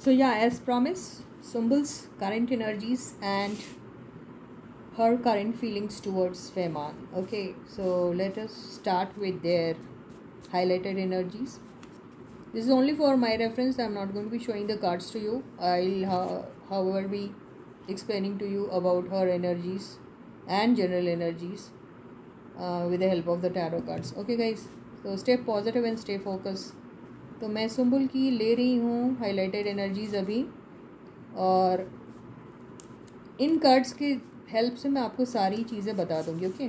So yeah, as promised, Sumbul's current energies and her current feelings towards Fehmarn. Okay, so let us start with their highlighted energies. This is only for my reference. I'm not going to be showing the cards to you. I'll however be explaining to you about her energies and general energies with the help of the tarot cards. Okay guys, so stay positive and stay focused. तो मैं सुम्बुल की ले रही हूँ highlighted energies अभी, और इन cards के help से मैं आपको सारी चीज़ें बता दूँगी. ओके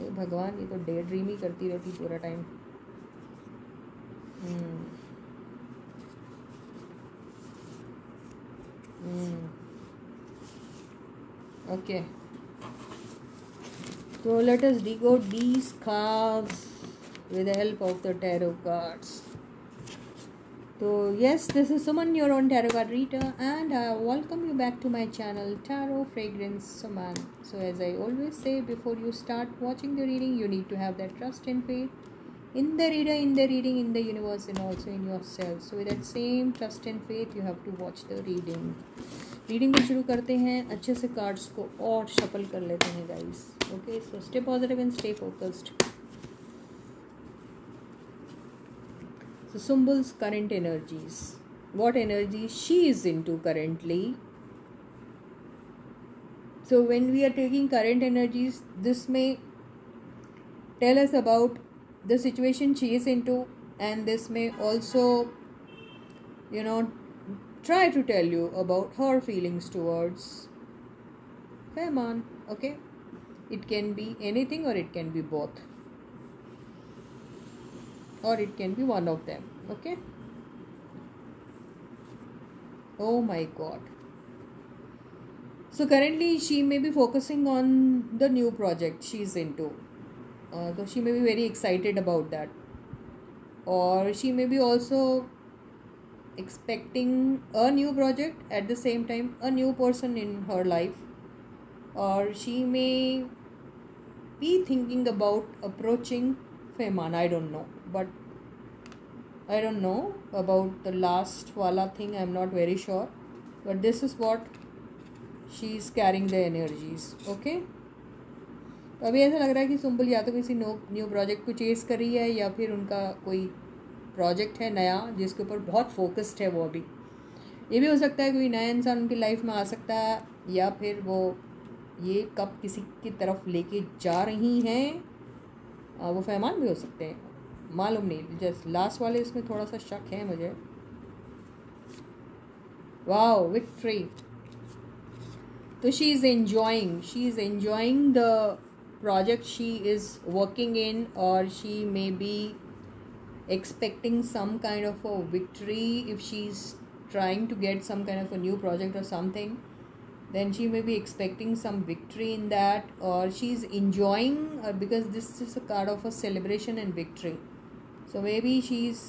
ये भगवान, ये तो डे ड्रीम ही करती रहती पूरा time. Okay, so let us decode these cards with the help of the tarot cards. So yes, this is Suman, your own tarot card reader, and I welcome you back to my channel Tarot Fragrance Suman. So as I always say, before you start watching the reading, you need to have that trust and faith in the reader, in the reading, in the universe, and also in yourself. So with that same trust and faith, you have to watch the reading. Reading को शुरू करते हैं. अच्छे से cards को और shuffle कर लेते हैं guys. Okay, so stay positive and stay focused. So Sumbul's current energies, what energy she is into currently. So when we are taking current energies, this may tell us about the situation she is into, and this may also, try to tell you about her feelings towards Fehmarn. Okay, it can be anything, or it can be both, or it can be one of them. Okay, oh my god. So currently she may be focusing on the new project she's into, so she may be very excited about that, or she may be also expecting a new project, at the same time a new person in her life, or she may be thinking about approaching Fehmarn. I don't know, but I don't know about the last wala thing. I'm not very sure, but this is what she's carrying the energies. Okay, तो अभी ऐसा लग रहा है कि सुम्बुल या तो किसी न्यू प्रोजेक्ट को चेस कर रही है, या फिर उनका कोई प्रोजेक्ट है नया जिसके ऊपर बहुत फोकस्ड है वो. अभी ये भी हो सकता है कोई नया इंसान उनकी लाइफ में आ सकता है, या फिर वो ये कब किसी की तरफ लेके जा रही हैं, वो फहमान भी हो सकते हैं, मालूम नहीं. जस्ट लास्ट वाले इसमें थोड़ा सा शक है मुझे. Wow, victory. तो she is enjoying the project she is working in, और she may be expecting some kind of a victory. If she's trying to get some kind of a new project or something, then she may be expecting some victory in that, or she's enjoying, because this is a card of a celebration and victory. So maybe she's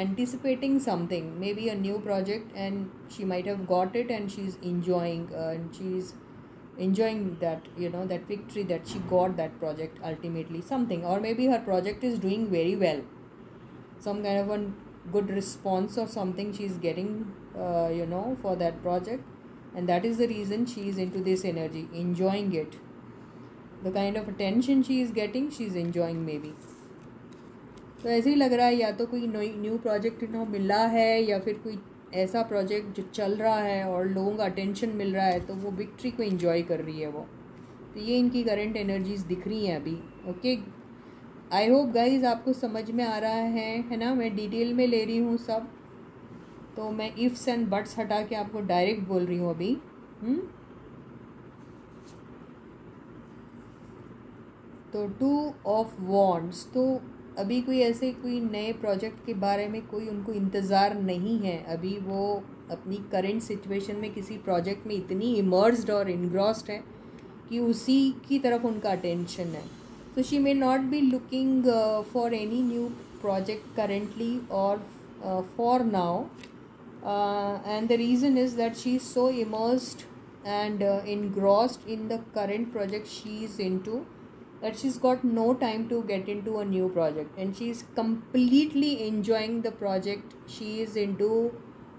anticipating something, maybe a new project, and she might have got it, and she's enjoying, and she's enjoying that, that victory that she got that project ultimately, something. Or maybe her project is doing very well, some kind of a good response or something she's getting, for that project, and that is the reason she is into this energy, enjoying it. The kind of attention she is getting, she is enjoying maybe. तो ऐसे ही लग रहा है, या तो कोई new project इन्हों मिला है, या फिर कोई ऐसा प्रोजेक्ट जो चल रहा है और लोगों का अटेंशन मिल रहा है, तो वो विक्ट्री को एंजॉय कर रही है वो. तो ये इनकी करंट एनर्जीज दिख रही हैं अभी. ओके, आई होप गाइज आपको समझ में आ रहा है ना. मैं डिटेल में ले रही हूँ सब, तो मैं इफ्स एंड बट्स हटा के आपको डायरेक्ट बोल रही हूँ अभी. तो 2 ऑफ वॉन्ड्स, तो अभी कोई नए प्रोजेक्ट के बारे में कोई उनको इंतज़ार नहीं है. अभी वो अपनी करंट सिचुएशन में किसी प्रोजेक्ट में इतनी इमर्स्ड और इनग्रॉस्ड है कि उसी की तरफ उनका अटेंशन है. So she may not be looking for any new project currently, or for now, and the reason is that she is so immersed and engrossed in the current project she is into, that she's got no time to get into a new project, and she's completely enjoying the project she is into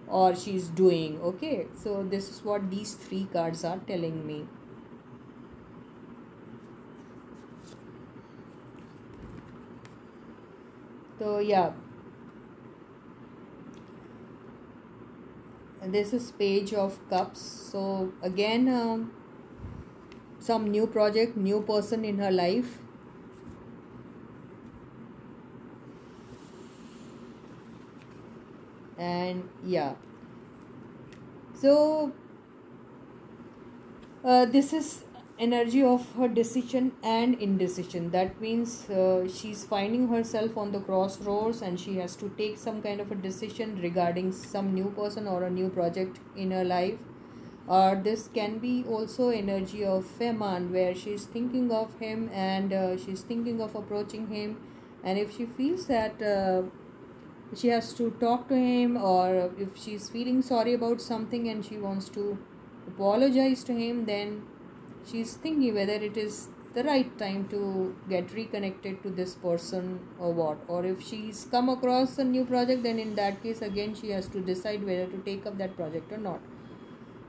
or she's doing. Okay, so this is what these three cards are telling me. So yeah, this is Page of Cups. So again, some new project, new person in her life. And yeah, so this is energy of her decision and indecision. That means she's finding herself on the crossroads and she has to take some kind of a decision regarding some new person or a new project in her life. Or this can be also energy of Fehmarn, where she's thinking of him and she's thinking of approaching him, and if she feels that she has to talk to him, or if she's feeling sorry about something and she wants to apologize to him, then she's thinking whether it is the right time to get reconnected to this person or what. Or if she's come across a new project, then in that case again she has to decide whether to take up that project or not.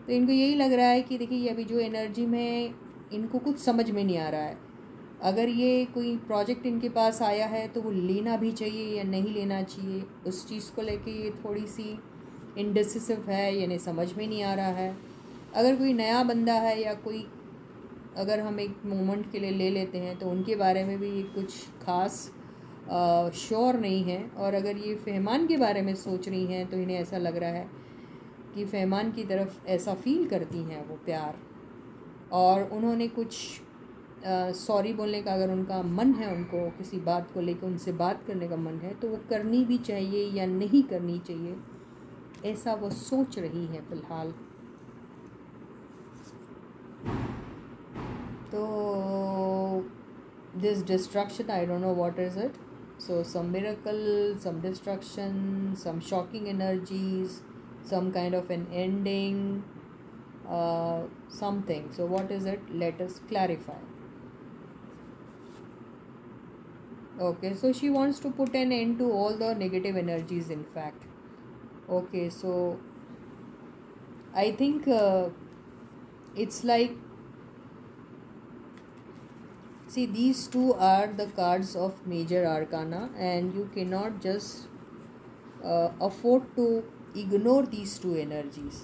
तो इनको यही लग रहा है कि देखिए ये अभी जो एनर्जी में इनको कुछ समझ में नहीं आ रहा है, अगर ये कोई प्रोजेक्ट इनके पास आया है तो वो लेना भी चाहिए या नहीं लेना चाहिए, उस चीज़ को लेके ये थोड़ी सी इंडिसिसिव है, यानी समझ में नहीं आ रहा है. अगर कोई नया बंदा है या कोई अगर हम एक मोमेंट के लिए ले लेते हैं तो उनके बारे में भी कुछ खास श्योर नहीं है. और अगर ये फहमान के बारे में सोच रही हैं तो इन्हें ऐसा लग रहा है कि फहमान की तरफ ऐसा फील करती हैं वो प्यार, और उन्होंने कुछ सॉरी बोलने का अगर उनका मन है, उनको किसी बात को लेकर उनसे बात करने का मन है, तो वो करनी भी चाहिए या नहीं करनी चाहिए, ऐसा वो सोच रही है फ़िलहाल. तो this destruction, I don't know what is it. So some miracle, some destruction, some shocking energies, some kind of an ending, something. So what is it? Let us clarify. Okay, so she wants to put an end to all the negative energies, in fact. Okay, so I think it's like, see, these two are the cards of major arcana, and you cannot just afford to ignore these two energies.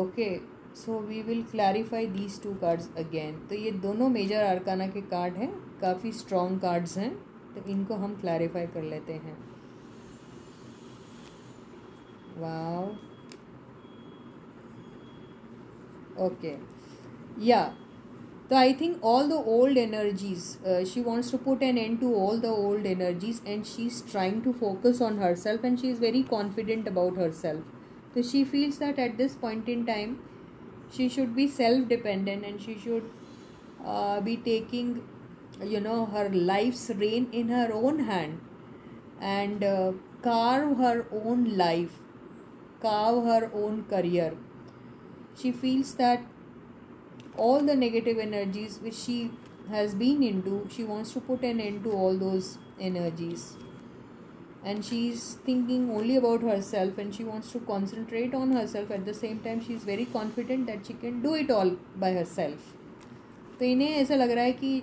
Okay, so we will clarify these two cards again. तो ये दोनों major आर्काना के card हैं, काफ़ी strong cards हैं, तो इनको हम क्लैरिफाई कर लेते हैं. वाओ, ओके, या. So I think all the old energies, she wants to put an end to all the old energies, and she's trying to focus on herself, and she is very confident about herself. So she feels that at this point in time, she should be self-dependent, and she should be taking, her life's reign in her own hand, and carve her own life, carve her own career. She feels that all the negative energies which she has been into, she wants to put an end to all those energies, and she's thinking only about herself, and she wants to concentrate on herself. At the same time, she's very confident that she can do it all by herself. तो इन्हें ऐसा लग रहा है कि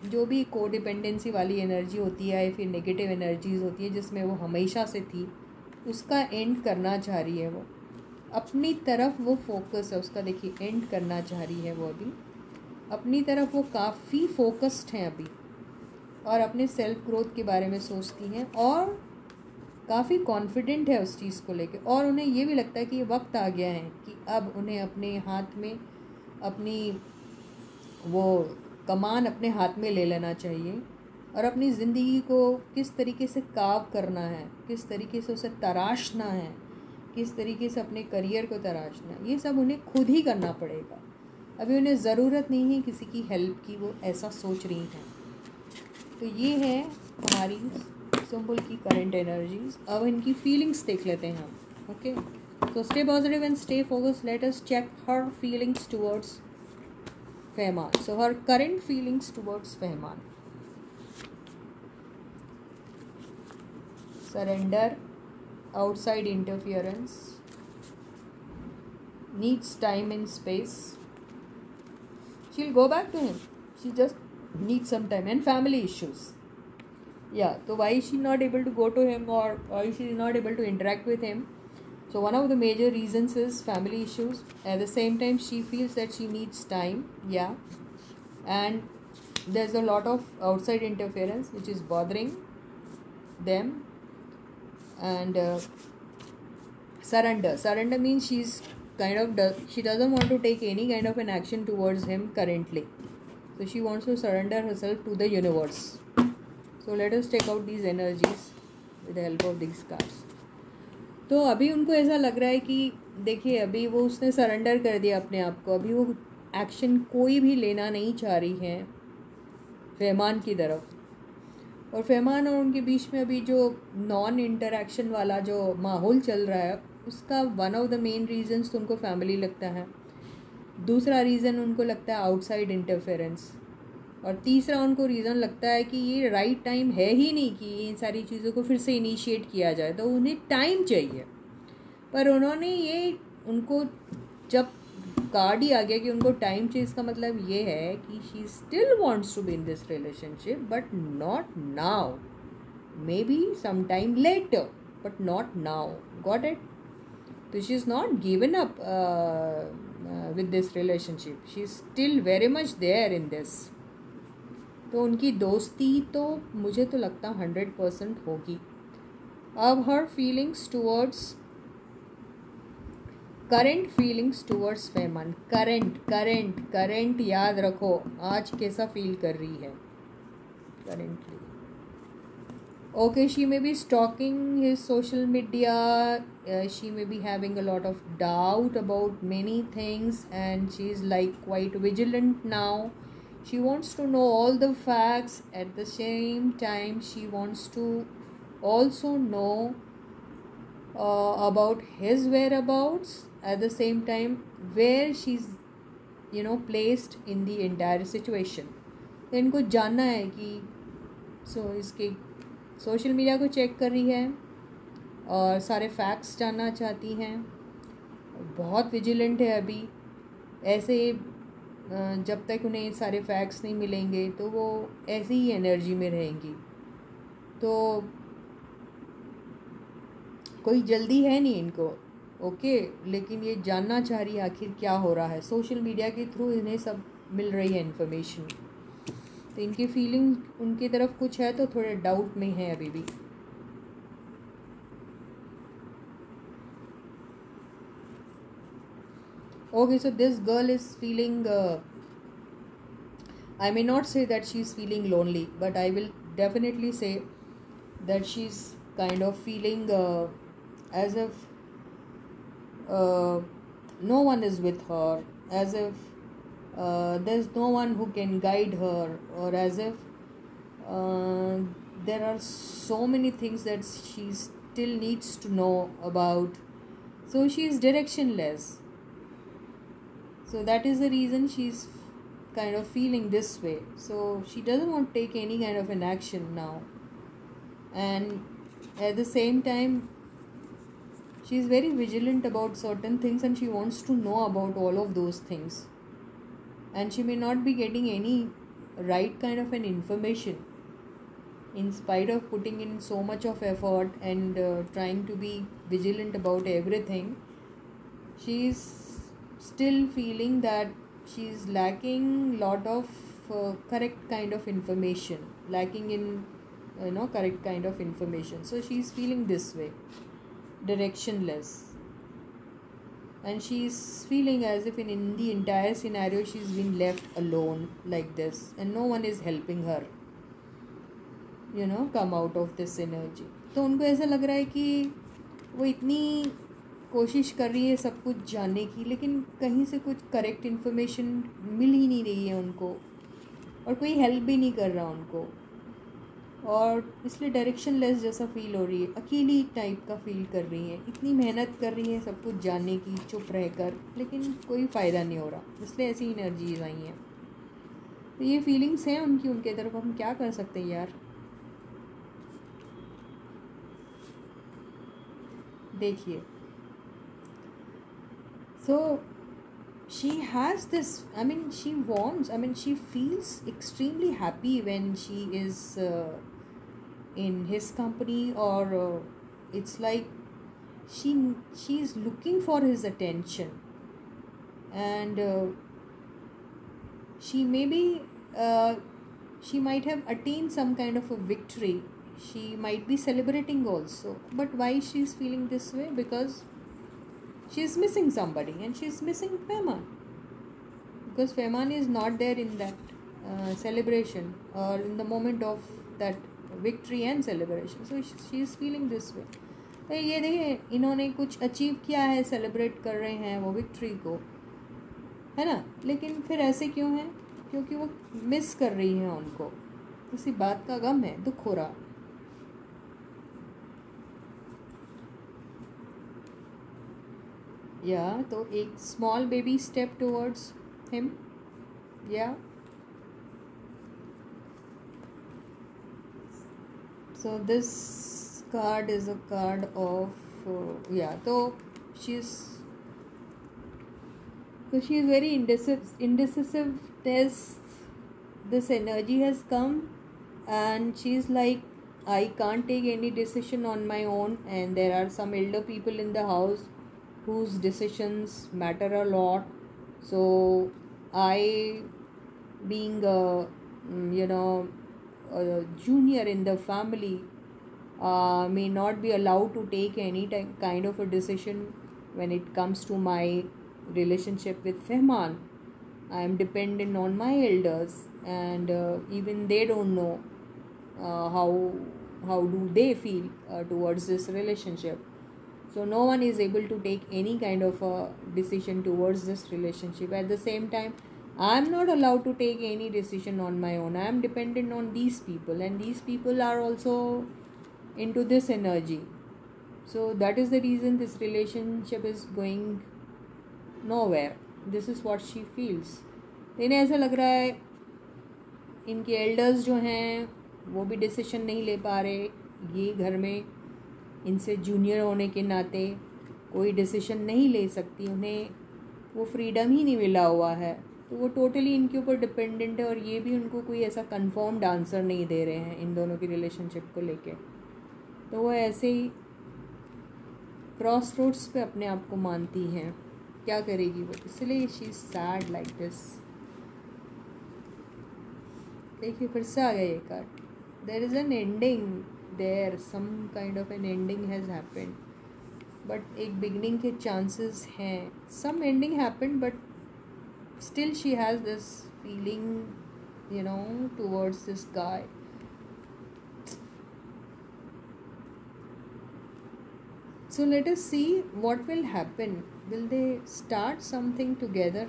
जो भी codependency वाली एनर्जी होती है या फिर नेगेटिव एनर्जीज होती है जिसमें वो हमेशा से थी, उसका एंड करना चाह रही है. वो अपनी तरफ वो फोकस है उसका, देखिए एंड करना चाह रही है वो अभी अपनी तरफ. वो काफ़ी फोकस्ड हैं अभी, और अपने सेल्फ ग्रोथ के बारे में सोचती हैं, और काफ़ी कॉन्फिडेंट है उस चीज़ को लेके. और उन्हें ये भी लगता है कि ये वक्त आ गया है कि अब उन्हें अपने हाथ में अपनी वो कमान अपने हाथ में ले लेना चाहिए, और अपनी ज़िंदगी को किस तरीके से काव करना है, किस तरीके से उसे तराशना है, किस तरीके से अपने करियर को तराशना है, ये सब उन्हें खुद ही करना पड़ेगा. अभी उन्हें ज़रूरत नहीं है किसी की हेल्प की, वो ऐसा सोच रही हैं. तो ये है हमारी सुंबुल की करंट एनर्जीज. अब इनकी फीलिंग्स देख लेते हैं हम. Okay, so stay positive and stay focused. Let us check her feelings towards Fehmarn. So her current feelings towards Fehmarn. Surrender, outside interference, needs time and space. She'll go back to him. She just needs some time. And family issues. Yeah, so why is she not able to go to him, or why she is not able to interact with him? So one of the major reasons is family issues. At the same time, she feels that she needs time. Yeah. And there's a lot of outside interference which is bothering them. And surrender means she's she doesn't want to take any kind of an action towards him currently. So she wants to surrender herself to the universe. So let us take out these energies with the help of these cards. तो अभी उनको ऐसा लग रहा है कि देखिए अभी वो उसने सरेंडर कर दिया अपने आप को. अभी वो एक्शन कोई भी लेना नहीं चाह रही है फहमान की तरफ. और फहमान और उनके बीच में अभी जो नॉन इंटरैक्शन वाला जो माहौल चल रहा है उसका one of the main reasons तो उनको फैमिली लगता है. दूसरा रीज़न उनको लगता है आउटसाइड इंटरफेरेंस. और तीसरा उनको रीज़न लगता है कि ये राइट टाइम है ही नहीं कि इन सारी चीज़ों को फिर से इनिशिएट किया जाए. तो उन्हें टाइम चाहिए. पर उन्होंने ये उनको जब कार्ड ही आ गया कि उनको टाइम चाहिए, इसका मतलब ये है कि she still wants to be in this relationship but not now. Maybe some time later but not now. Got it? तो she is not given up with this relationship. She is still very much there in this. तो उनकी दोस्ती तो मुझे तो लगता 100% होगी. अब हर feelings towards current feelings towards Fahman. Current याद रखो आज कैसा फील कर रही है currently. Okay, she may be stalking his social media. She may be having a lot of doubt about many things and she is like quite vigilant now. She wants to know all the facts. At the same time, she wants to also know about his whereabouts. At the same time, where she's placed in the entire situation. तो इनको जानना है कि इसके social media को check कर रही है और सारे फैक्ट्स जानना चाहती हैं. बहुत विजिलेंट है अभी. ऐसे जब तक उन्हें सारे फैक्ट्स नहीं मिलेंगे तो वो ऐसी ही एनर्जी में रहेंगी. तो कोई जल्दी है नहीं इनको. ओके, लेकिन ये जानना चाह रही है आखिर क्या हो रहा है. सोशल मीडिया के थ्रू इन्हें सब मिल रही है इन्फॉर्मेशन. तो इनकी फीलिंग उनकी तरफ कुछ है तो थोड़े डाउट में है अभी भी. Okay, so this girl is feeling, I may not say that she's feeling lonely, but I will definitely say that she's kind of feeling as if no one is with her, as if there's no one who can guide her, or as if there are so many things that she still needs to know about. So she is directionless. So that is the reason she's kind of feeling this way. So she doesn't want to take any kind of an action now. And at the same time, she's very vigilant about certain things and she wants to know about all of those things. And she may not be getting any right kind of an information in spite of putting in so much of effort and trying to be vigilant about everything. She's still feeling that she's lacking lot of correct kind of information, lacking in correct kind of information. So she's feeling this way, directionless, and she's feeling as if in the entire scenario she's been left alone like this and no one is helping her come out of this energy. तो उनको ऐसा लग रहा है कि वो इतनी कोशिश कर रही है सब कुछ जानने की, लेकिन कहीं से कुछ करेक्ट इन्फॉर्मेशन मिल ही नहीं रही है उनको और कोई हेल्प भी नहीं कर रहा उनको. और इसलिए डायरेक्शन लेस जैसा फील हो रही है, अकेली टाइप का फील कर रही है. इतनी मेहनत कर रही है सब कुछ जानने की चुप रहकर, लेकिन कोई फ़ायदा नहीं हो रहा. इसलिए ऐसी एनर्जीज आई हैं. तो ये फीलिंग्स हैं उनकी उनके तरफ, हम क्या कर सकते हैं यार। देखिए, so she has this, I mean she wants, I mean she feels extremely happy when she is in his company, or it's like she is looking for his attention, and she maybe she might have attained some kind of a victory. She might be celebrating also, but why she is feeling this way? Because she is missing somebody, and she is missing Fehmarn, because Fehmarn is not there in that celebration, or in the moment of that victory and celebration. So she is feeling this way. तो ये देखिए, इन्होंने कुछ achieve किया है, celebrate कर रहे हैं वो विक्ट्री को, है ना, लेकिन फिर ऐसे क्यों है? क्योंकि वो मिस कर रही हैं उनको, किसी बात का गम है, दुख हो रहा। या तो एक small baby step towards him, या so this card is a card of so she is very indecisive. This energy has come, and she is like, I can't take any decision on my own, and there are some elder people in the house whose decisions matter a lot. So I, being a junior in the family, may not be allowed to take any kind of a decision when it comes to my relationship with Fehmarn. I am dependent on my elders, and even they don't know how do they feel towards this relationship. So no one is able to take any kind of a decision towards this relationship. At the same time, I am not allowed to take any decision on my own. I am dependent on these people, and these people are also into this energy. So that is the reason this relationship is going nowhere. This is what she feels. इन्हें ऐसा लग रहा है इनके elders जो हैं वो भी डिसीजन नहीं ले पा रहे, ये घर में इनसे जूनियर होने के नाते कोई डिसीजन नहीं ले सकती, उन्हें वो फ्रीडम ही नहीं मिला हुआ है, तो वो टोटली इनके ऊपर डिपेंडेंट है, और ये भी उनको कोई ऐसा कंफर्म्ड आंसर नहीं दे रहे हैं इन दोनों की रिलेशनशिप को लेके। तो वो ऐसे ही क्रॉस रोड्स पे अपने आप को मानती हैं, क्या करेगी वो, इसलिए she is sad like this. देखिए फिर से आ गया ये card, there is an ending there, some kind of an ending has happened, but एक बिगनिंग के चांसेस हैं। Some ending happened, but still she has this feeling, towards this guy. So let us see what will happen. Will they start something together?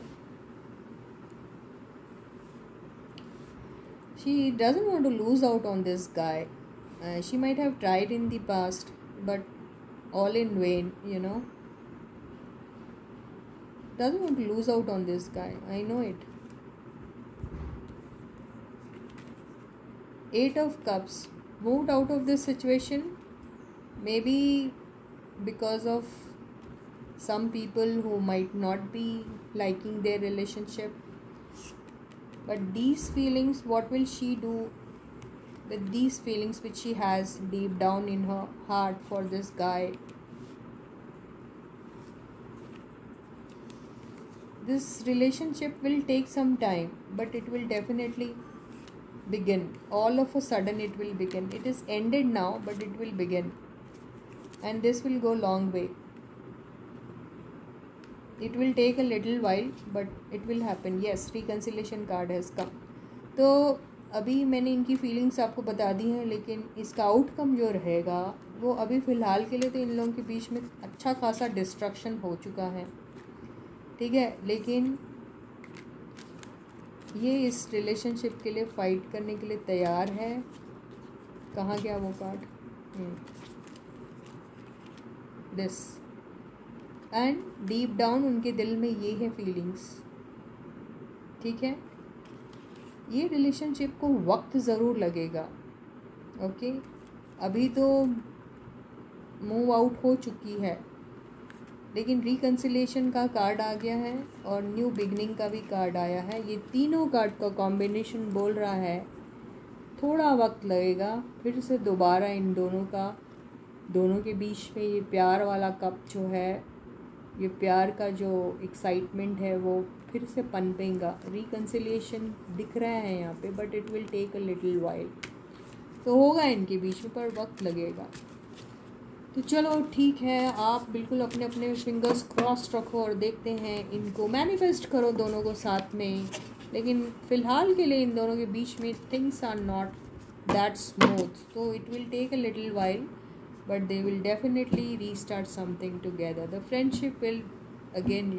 She doesn't want to lose out on this guy. She might have tried in the past, but all in vain, doesn't want to lose out on this guy. I know it. 8 of Cups, moved out of this situation, maybe because of some people who might not be liking their relationship. But these feelings, what will she do with these feelings which she has deep down in her heart for this guy? This relationship will take some time, but it will definitely begin. All of a sudden it will begin. It is ended now, but it will begin, and this will go long way. It will take a little while, but it will happen. Yes, reconciliation card has come. तो अभी मैंने इनकी feelings आपको बता दी हैं, लेकिन इसका outcome जो रहेगा वो अभी फ़िलहाल के लिए तो इन लोगों के बीच में अच्छा खासा डिस्ट्रक्शन हो चुका है, ठीक है, लेकिन ये इस रिलेशनशिप के लिए फ़ाइट करने के लिए तैयार है। कहाँ गया वो card? This, and deep down उनके दिल में ये है फीलिंग्स, ठीक है। ये रिलेशनशिप को वक्त ज़रूर लगेगा। ओके, अभी तो मूव आउट हो चुकी है, लेकिन रिकन्सिलेशन का कार्ड आ गया है और न्यू बिगनिंग का भी कार्ड आया है। ये तीनों कार्ड का कॉम्बिनेशन बोल रहा है थोड़ा वक्त लगेगा फिर से दोबारा इन दोनों के बीच में ये प्यार वाला कप जो है, ये प्यार का जो एक्साइटमेंट है वो फिर से पनपेगा। रिकन्सिलिएशन दिख रहा है यहाँ पे, but it will take a little while. तो होगा इनके बीच में, पर वक्त लगेगा। तो चलो ठीक है, आप बिल्कुल अपने अपने फिंगर्स क्रॉस रखो और देखते हैं, इनको मैनिफेस्ट करो दोनों को साथ में। लेकिन फ़िलहाल के लिए इन दोनों के बीच में things are not that smooth, तो it will take a little while, but they will definitely restart something together. The friendship will again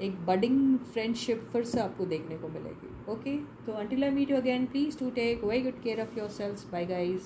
एक बडिंग फ्रेंडशिप फिर से आपको देखने को मिलेगी। ओके, तो until I meet you again, please to take very good care of your selves. Bye guys.